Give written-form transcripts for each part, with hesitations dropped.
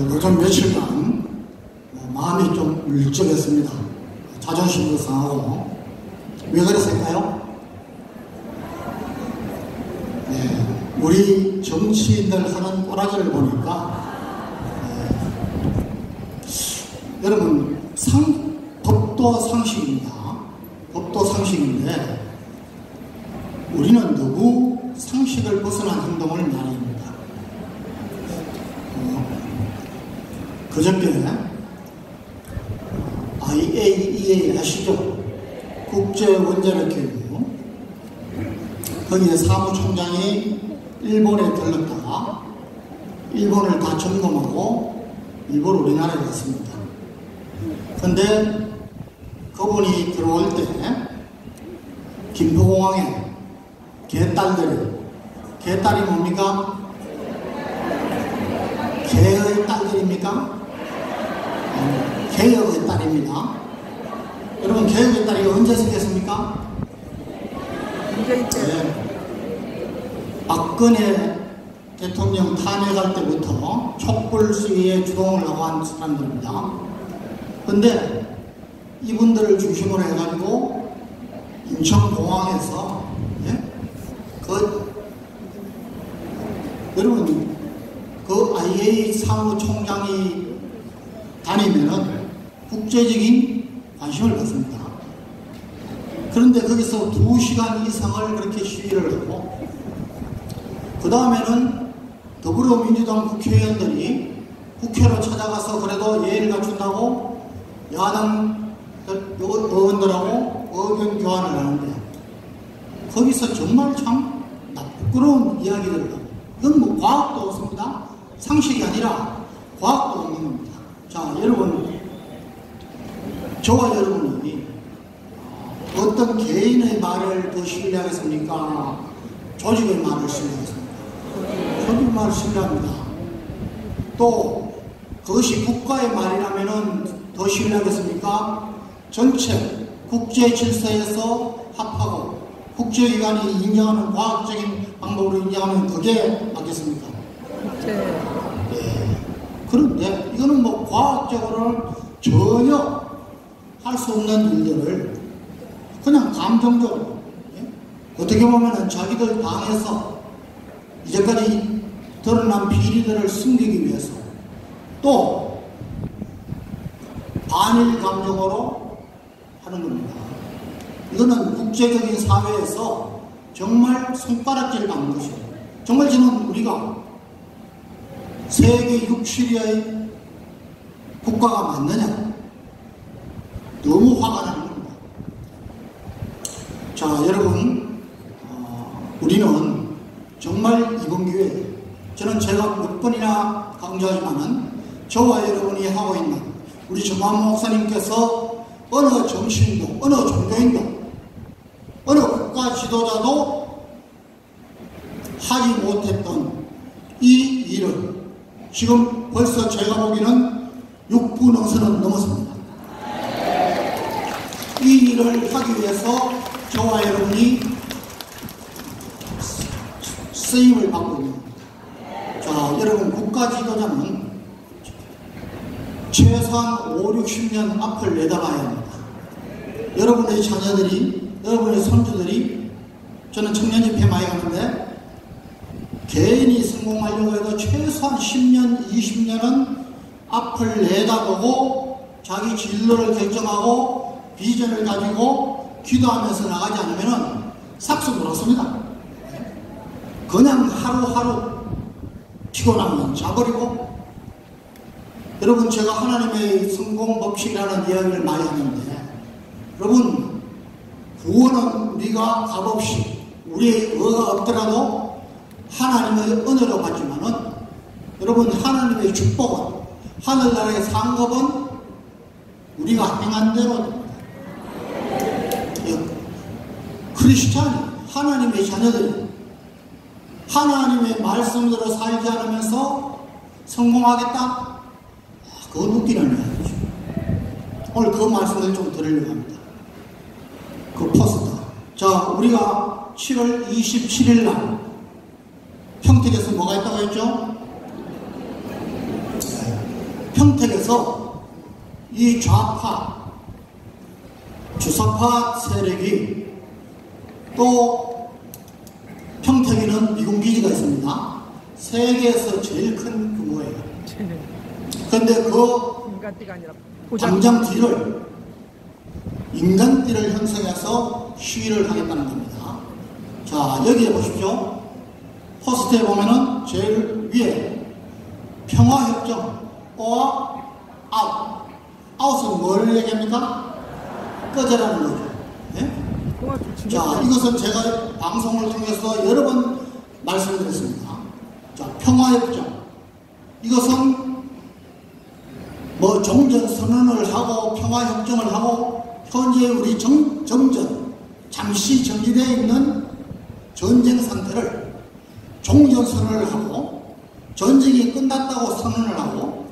요즘 며칠간 마음이 좀 울적했습니다. 자존심도 상하고. 왜 그랬을까요? 네, 우리 정치인들 하는 꼬라지를 보니까 여러분 법도 상식입니다. 법도 상식인데 우리는 너무 상식을 벗어난 행동을 많이 합니다. 그저께 IAEA 아시죠? 국제원자력기구 거기에 사무총장이 일본에 들렀다가 일본을 다 점검하고 일본 우리나라에 갔습니다. 근데 그분이 들어올 때 김포공항에 개딸이 뭡니까? 개의 딸들입니까? 개혁의 딸입니다. 여러분, 개혁의 딸이 언제 생겼습니까? 네. 박근혜 대통령 탄핵할 때부터 촛불 시위에 주동을 하고 한 사람들입니다. 근데 이분들을 중심으로 해가지고 인천공항에서 여러분 그 IA 사무총장이 다니면은 국제적인 관심을 받습니다. 그런데 거기서 2시간 이상을 그렇게 시위를 하고 그 다음에는 더불어민주당 국회의원들이 국회로 찾아가서 그래도 예의를 갖춘다고 야당 의원들하고 의견 교환을 하는데 거기서 정말 참 부끄러운 이야기들을 하고 이건 뭐 과학도 없습니다. 상식이 아니라 과학도 없는 겁니다. 자, 여러분, 저와 여러분이 어떤 개인의 말을 더 신뢰하겠습니까? 조직의 말을 신뢰하겠습니까? 조직의 말을 신뢰합니다. 또 그것이 국가의 말이라면 더 신뢰하겠습니까? 전체 국제 질서에서 합하고 국제기관이 인정하는 과학적인 방법으로 인정하면 그게 맞겠습니까? 네. 그런데 이거는 뭐 과학적으로는 전혀 할 수 없는 일들을 그냥 감정적으로 어떻게 보면은 자기들 당에서 이제까지 드러난 비리들을 숨기기 위해서 또 반일 감정으로 하는 겁니다. 이거는 국제적인 사회에서 정말 손가락질 받는 것이에요. 정말 저는 우리가 세계 6, 7위의 국가가 맞느냐? 너무 화가 나는 겁니다. 자, 여러분, 우리는 정말 이번 기회에 저는 제가 몇 번이나 강조하지만은 저와 여러분이 하고 있는 우리 정한 목사님께서 어느 정신도, 어느 종교인도, 어느 국가 지도자도 하지 못했던 이 일을 지금 벌써 제가 보기에는 6분 능선은 넘었습니다. 이 일을 하기 위해서 저와 여러분이 쓰임을 받고 있는 겁니다. 자, 여러분, 국가 지도자는 최소한 5, 60년 앞을 내다봐야 합니다. 여러분의 자녀들이, 여러분의 손주들이, 저는 청년집회 많이 가는데 개인이 성공하려고 해도 최소한 10년, 20년은 앞을 내다보고 자기 진로를 결정하고 비전을 가지고 기도하면서 나가지 않으면 삭수는 없습니다. 그냥 하루하루 피곤하면 자버리고. 여러분, 제가 하나님의 성공 법칙이라는 이야기를 많이 하는데 여러분, 구원은 우리가 값없이 우리의 의가 없더라도 하나님의 은혜로 받지만은 여러분, 하나님의 축복은 하늘나라의 상급은 우리가 행한 대로 됩니다. 크리스찬이, 하나님의 자녀들이 하나님의 말씀대로 살지 않으면서 성공하겠다? 그건 웃기는 이야기죠. 오늘 그 말씀을 좀 드리려고 합니다. 그 포스터. 자, 우리가 7월 27일 날 평택에서 뭐가 있다고 했죠? 평택에서 이 좌파, 주사파 세력이 또 평택에는 미군 기지가 있습니다. 세계에서 제일 큰 규모예요. 그런데 그 광장 뒤를 인간띠를 형성해서 시위를 하겠다는 겁니다. 자, 여기에 보십시오. 포스트에 보면은 제일 위에 평화협정, or out. out은 뭘 얘기합니까? 꺼져라는 거죠. 네? 자, 이것은 제가 방송을 통해서 여러 번 말씀드렸습니다. 자, 평화협정. 이것은 뭐 종전선언을 하고 평화협정을 하고 현재 우리 정전, 잠시 정지되어 있는 전쟁 상태를 종전선언을 하고 전쟁이 끝났다고 선언을 하고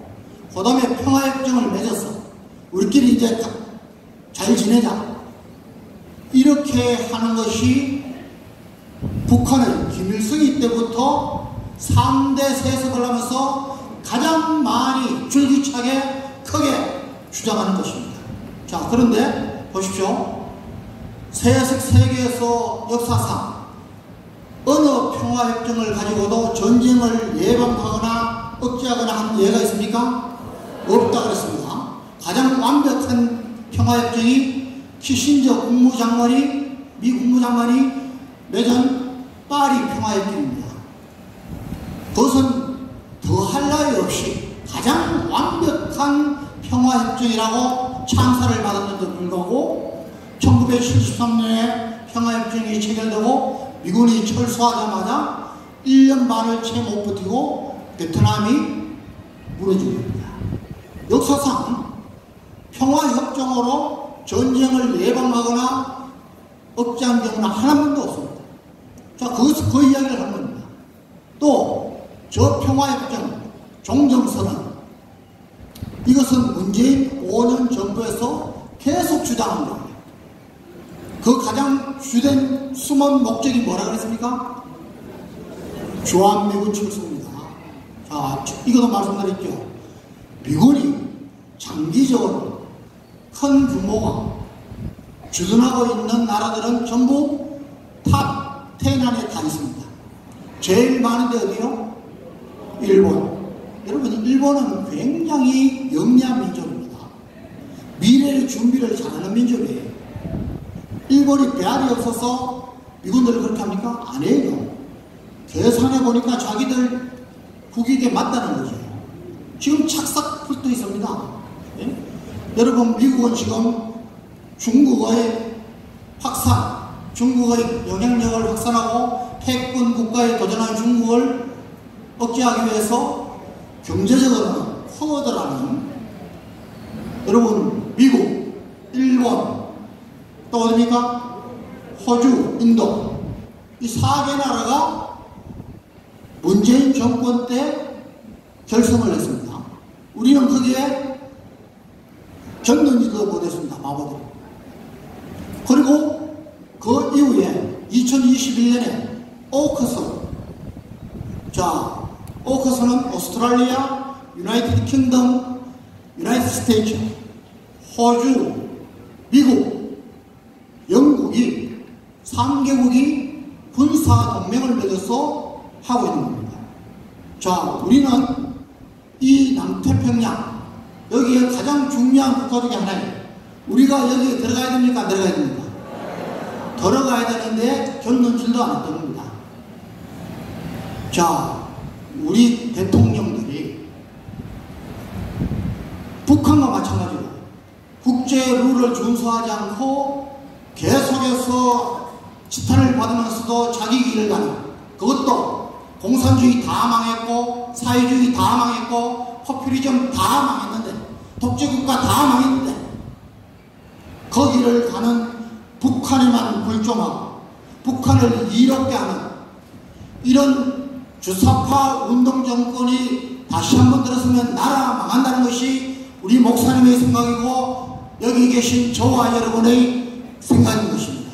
그 다음에 평화협정을 맺어서 우리끼리 이제 잘 지내자 이렇게 하는 것이 북한은 김일성이 때부터 3대 세습을 하면서 가장 많이 줄기차게 크게 주장하는 것입니다. 자, 그런데 보십시오. 세속 세계에서 역사상 어느 평화협정을 가지고도 전쟁을 예방하거나 억제하거나 한 예가 있습니까? 없다 그랬습니다. 가장 완벽한 평화협정이 키신저 국무장관이 미 국무장관이 맺은 파리 평화협정입니다. 그것은 더할 나위 없이 가장 완벽한 평화협정이라고 찬사를 받았는데도 불구하고 1973년에 평화협정이 체결되고 미군이 철수하자마자 1년 반을 채 못 버티고 베트남이 무너진 겁니다. 역사상 평화협정으로 전쟁을 예방하거나 억제한 경우는 한 번도 없습니다. 자, 그 이야기를 한 겁니다. 또 저 평화협정 종전선언 이것은 문재인 5년 정부에서 계속 주장한 겁니다. 그 가장 주된 숨은 목적이 뭐라 그랬습니까? 주한미군 철수입니다. 자, 이것도 말씀드렸죠. 미군이 장기적으로 큰 규모가 주둔하고 있는 나라들은 전부 탑 10 안에 다 있습니다. 제일 많은데 어디요? 일본. 여러분, 일본은 굉장히 영리한 민족입니다. 미래의 준비를 잘하는 민족이에요. 일본이 배알이 없어서 미군들을 그렇게 합니까? 안 해요. 계산해 보니까 자기들 국익에 맞다는 거죠. 지금 착삭풀도 있습니다. 예? 여러분, 미국은 지금 중국의 확산, 중국의 영향력을 확산하고 패권 국가에 도전하는 중국을 억제하기 위해서 경제적으로는 쿼드라는 여러분 미국, 일본, 또 어디입니까? 호주, 인도 이 4개 나라가 문재인 정권 때 결성을 했습니다. 우리는 거기에 견던지도 못했습니다. 바보들. 그리고 그 이후에 2021년에 오커스 자, 오커스는 오스트랄리아, 유나이티드 킹덤, 유나이티드 스테이츠, 호주, 미국, 영국이 3개국이 군사 동맹을 맺어서 하고 있는 겁니다. 자, 우리는 이 남태평양 여기에 가장 중요한 국가 중에 하나예요. 우리가 여기에 들어가야 됩니까? 안 들어가야 됩니까? 들어가야 되는데 견눈질도 안 했던 겁니다. 자, 우리 대통령들이 북한과 마찬가지로 국제 룰을 준수하지 않고 계속해서 지탄을 받으면서도 자기 길을 가는 그것도 공산주의 다 망했고 사회주의 다 망했고 포퓰리즘 다 망했는데 독재국가 다 망했는데 거기를 가는 북한에만 불종하고 북한을 이롭게 하는 이런 주사파 운동 정권이 다시 한번 들었으면 나라 망한다는 것이 우리 목사님의 생각이고 여기 계신 저와 여러분의 생각인 것입니다.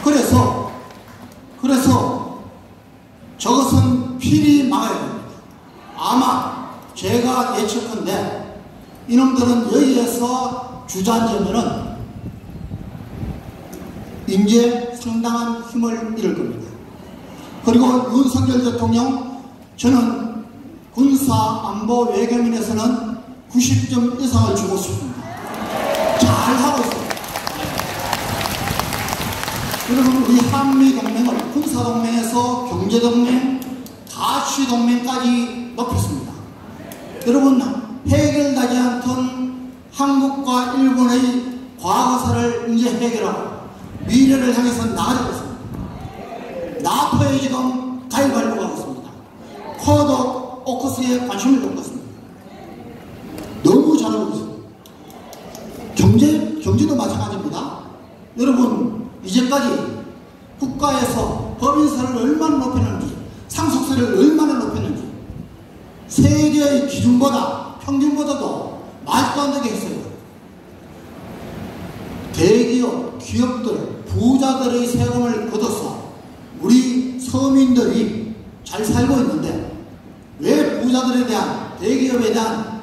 그래서 저것은 필히 막아야 됩니다. 아마 제가 예측컨대 이놈들은 여기에서 주저앉으면은 이제 상당한 힘을 잃을 겁니다. 그리고 윤석열 대통령, 저는 군사, 안보, 외교면에서는 90점 이상을 주고 싶습니다. 잘하고 있습니다. 여러분, 우리 한미동맹을 군사동맹에서 경제동맹, 가치동맹까지 높였습니다. 여러분, 해결되지 않던 한국과 일본의 과거사를 이제 해결하고 미래를 향해서 나아가고 있습니다. 나토에 지금 가입하려고 하고 있습니다. 쿼드 오커스에 관심을 갖고 있습니다. 너무 잘하고 있습니다. 경제도 마찬가지입니다. 여러분, 이제까지 국가에서 법인세를 얼마나 높였는지, 상속세를 얼마나 높였는지, 세계의 기준보다, 평균보다도 말도 안 되게 했어요. 대기업, 기업들, 부자들의 세금을 걷어서 우리 서민들이 잘 살고 있는데, 왜 부자들에 대한, 대기업에 대한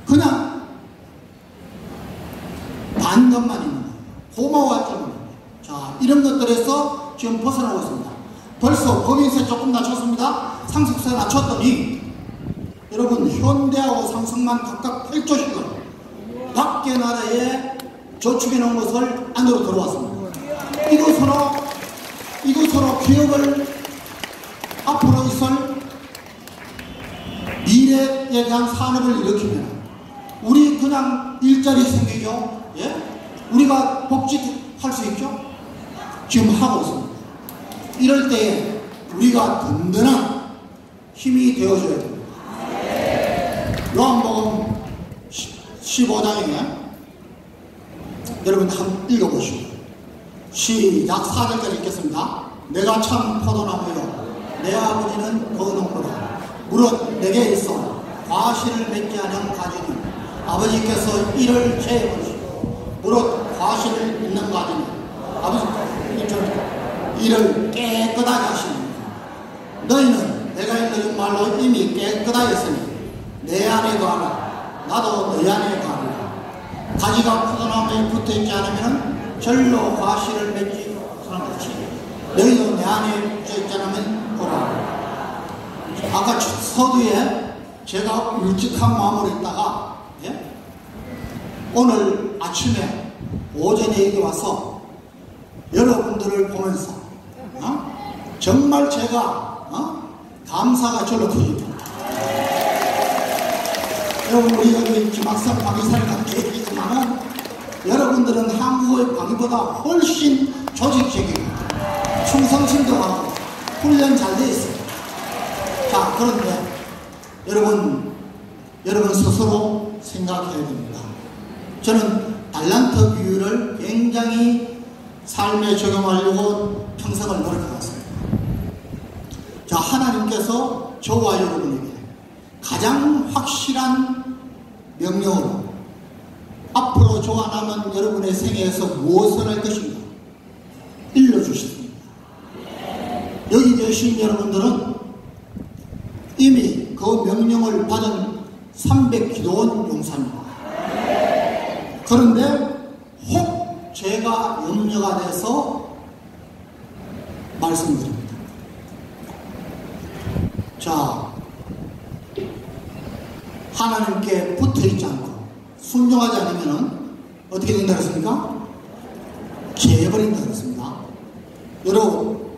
그냥 반감만 있는 거예요. 고마워할 줄 모르는 거예요. 자, 이런 것들에서 지금 벗어나고 있습니다. 벌써 법인세 조금 낮췄습니다. 상속세 낮췄더니 여러분, 현대하고 삼성만 각각 8조씩을 밖에 나라에 저축해 놓은 것을 안으로 들어왔습니다. 이것으로 기업을 앞으로 있을 미래에 대한 산업을 일으키면 우리 그냥 일자리 생기죠. 예? 우리가 복직할 수 있죠. 지금 하고 있습니다. 이럴 때에 우리가 든든한 힘이 되어줘야 됩니다. 요한복음 15장에 여러분 한번 읽어보시고 시작. 4절까지 읽겠습니다. 내가 참 포도나무요 내 아버지는 그 농부라. 무릇 내게 있어 과실을 맺지 않은 가지는 아버지께서 이를 제해버리시고 무릇 과실을 맺는 가지는 아버지께서 이를 깨끗하게 하십니다. 너희는 내가 읽는 말로 이미 깨끗하였으니 내 안에 거하라. 나도 너희 안에 거하라. 가지가 포도나무에 붙어있지 않으면 절로 과실을 맺지 않듯이 너희도 내 안에 붙어있지 않으면 보라. 아까 서두에 제가 울직한 마음으로 있다가 오늘 아침에 오전에 여기 와서 여러분들을 보면서 정말 제가 감사가 절로 터집니다. 여러분, 우리 여기 지막산 방위사를 계시지만 여러분들은 한국의 방위보다 훨씬 조직적이고 충성심도 하고 훈련 잘 돼 있어요. 자, 그런데 여러분 스스로 생각해야 됩니다. 저는 달란트 비율을 굉장히 삶에 적용하려고 평생을 노력해왔습니다. 자, 하나님께서 저와 여러분에게 가장 확실한 명령으로 앞으로 저와 남은 여러분의 생애에서 무엇을 할 것인가 일러주셨습니다. 여기 계신 여러분들은 이미 그 명령을 받은 300기도원 용사입니다. 그런데 혹 제가 염려가 돼서 말씀드립니다. 자, 하나님께 붙어있지 않고 순종하지 않으면 어떻게 된다 그랬습니까? 개버린다 그랬습니다. 여러분,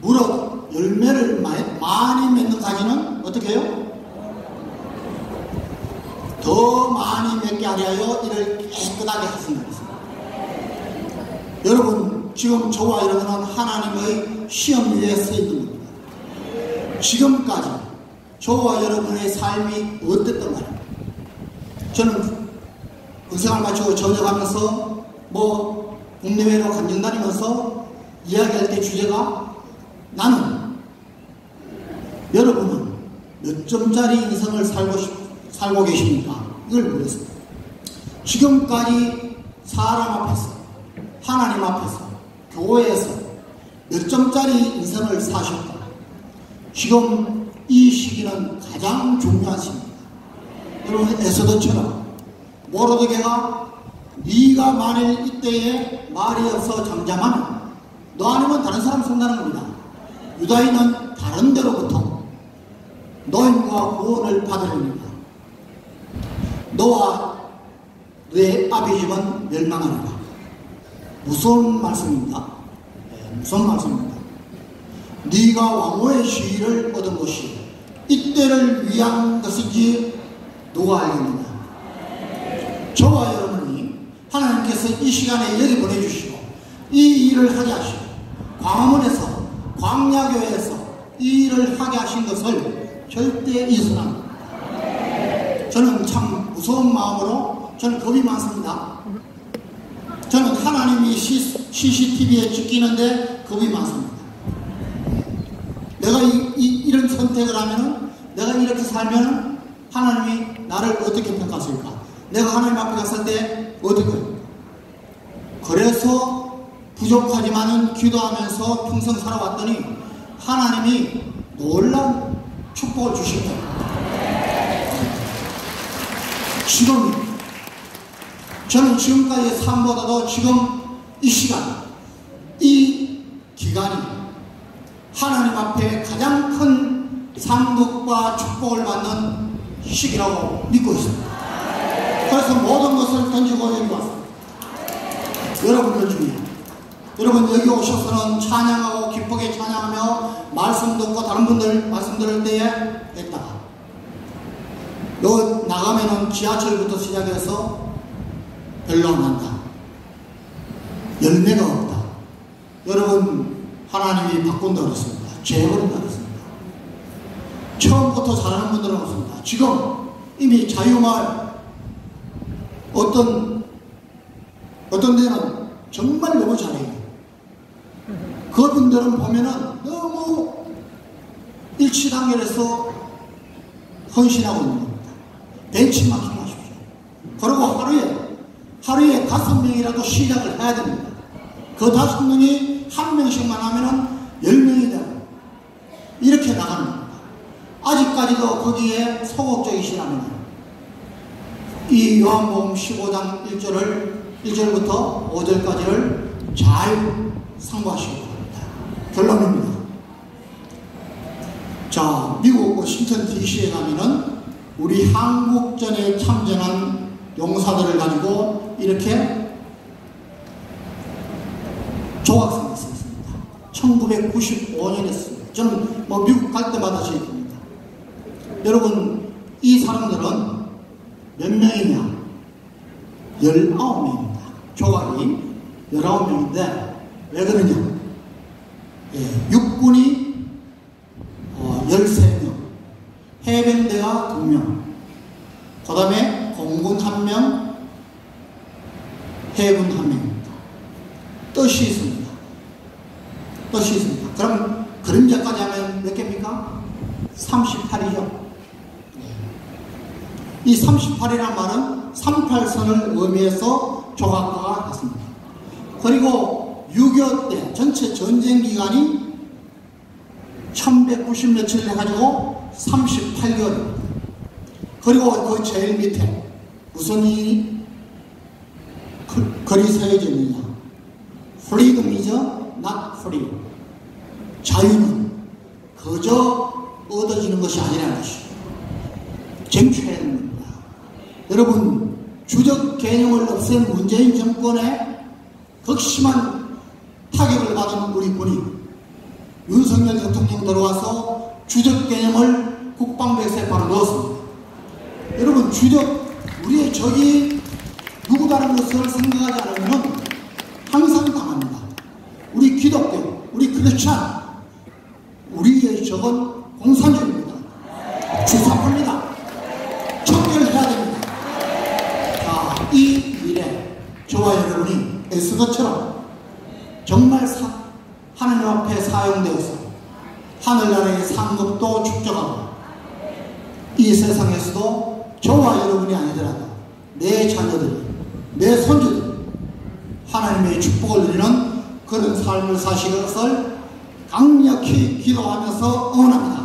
무릇 열매를 많이 맺는 가지는 어떻게 해요? 더 많이 맺게 하려 이를 깨끗하게 하신다 그랬습니다. 여러분, 지금 저와 여러분은 하나님의 시험 위에 서 있는 겁니다. 지금까지 저와 여러분의 삶이 어땠던가요? 저는 군생활 마치고 전역하면서 국내외로 간증 다니면서 이야기할 때 주제가 나는 여러분은 몇 점짜리 인생을 살고 계십니까? 이걸 물었습니다. 지금까지 사람 앞에서, 하나님 앞에서, 교회에서 몇 점짜리 인생을 사셨다. 지금 이 시기는 가장 중요한 시기입니다. 여러분 에스더처럼 모르드게가 네가 만일 이때에 말이 없어 잠잠하면 너 아니면 다른 사람 손다는 겁니다. 유다인은 다른 데로부터 노임과 구원을 받으려니까 너와 내 아비집은 멸망하리라. 무서운 말씀입니다. 무서운 말씀입니다. 네가 왕후의 시위를 얻은 것이 이때를 위한 것인지 누가 알겠느냐. 저와 여러분이 하나님께서 이 시간에 여기 보내주시고 이 일을 하게 하시고 광화문에서 광야교회에서 이 일을 하게 하신 것을 절대 잊어서는 안 됩니다. 저는 참 무서운 마음으로 저는 겁이 많습니다. 저는 하나님이 CCTV에 찍히는데 겁이 많습니다. 내가 이런 선택을 하면은 내가 이렇게 살면은 하나님이 나를 어떻게 평가하실까? 내가 하나님 앞에 갔을 때 어떻게 할까? 그래서 부족하지만은 기도하면서 평생 살아왔더니 하나님이 놀라운 축복을 주십니다. 지금 저는 지금까지의 삶보다도 지금 이 시간, 이 기간이 하나님 앞에 가장 큰 상급과 축복을 받는 시기라고 믿고 있습니다. 그래서 모든 것을 던지고 여기 왔습니다. 여러분들 중에 여러분 여기 오셔서는 찬양하고 기쁘게 찬양하며 말씀 듣고 다른 분들 말씀 들을 때에 했다가 요 나가면은 지하철부터 시작해서 별로 안 난다. 열매가 없다. 여러분 하나님이 바꾼다 그랬습니다. 죄버린다 그랬습니다. 처음부터 잘하는 분들은 없습니다. 지금 이미 자유마을 어떤 데는 정말 너무 잘해요. 그분들은 보면은 너무 일치단결해서 헌신하고 있는 겁니다. 벤치마킹 하십시오. 그리고 하루에 5명이라도 시작을 해야 됩니다. 그 5명이 1명씩만 하면은 10명이 되고 이렇게 나가는 겁니다. 아직까지도 거기에 소극적이시라면 이 요한복음 15장 1절부터 5절까지를 잘 상고하시기 바랍니다. 결론입니다. 자, 미국 워싱턴 DC에 가면은 우리 한국전에 참전한 용사들을 가지고 이렇게 조각상이 있었습니다. 1995년에 했습니다. 저는 뭐 미국 갈 때마다 저희 겁니다. 여러분, 이 사람들은 몇 명이냐? 19명입니다. 조각이 19명인데 왜 그러냐? 육군이 13명, 해병대가 2명, 그 다음에 공군 1명, 해군 1명입니다. 뜻이 있습니다. 뜻이 있습니다. 그럼 그림자까지 하면 몇 개입니까? 38이죠. 이 38이란 말은 38선을 의미해서 조각가가 했습니다. 그리고 6.25 때 전체 전쟁 기간이 1190 며칠 해가지고 38개월입니다. 그리고 그 제일 밑에 무슨 일이 글이 새겨져 있느냐? Freedom is not free. 자유는 그저 얻어지는 것이 아니라는 것이 쟁취해야 됩니다. 여러분, 주적 개념을 없앤 문재인 정권에 극심한 타격을 받은 우리 군이 윤석열 대통령 들어와서 주적 개념을 국방백서에 바로 넣었습니다. 여러분, 우리의 적이 누구다는 것을 생각하지 않으면 항상 당합니다. 우리 기독교, 우리 크리스찬, 우리의 적은 공산주의입니다. 주사파입니다. 청결해야 됩니다. 자, 이 일에 저와 여러분이 에스더처럼 정말 하나님 앞에 사용되어서 하늘나라의 상급도 축적하고 이 세상에서도 저와 여러분이 아니더라도 내 자녀들이, 내 손주들이 하나님의 축복을 누리는 그런 삶을 사실 것을 강력히 기도하면서 응원합니다.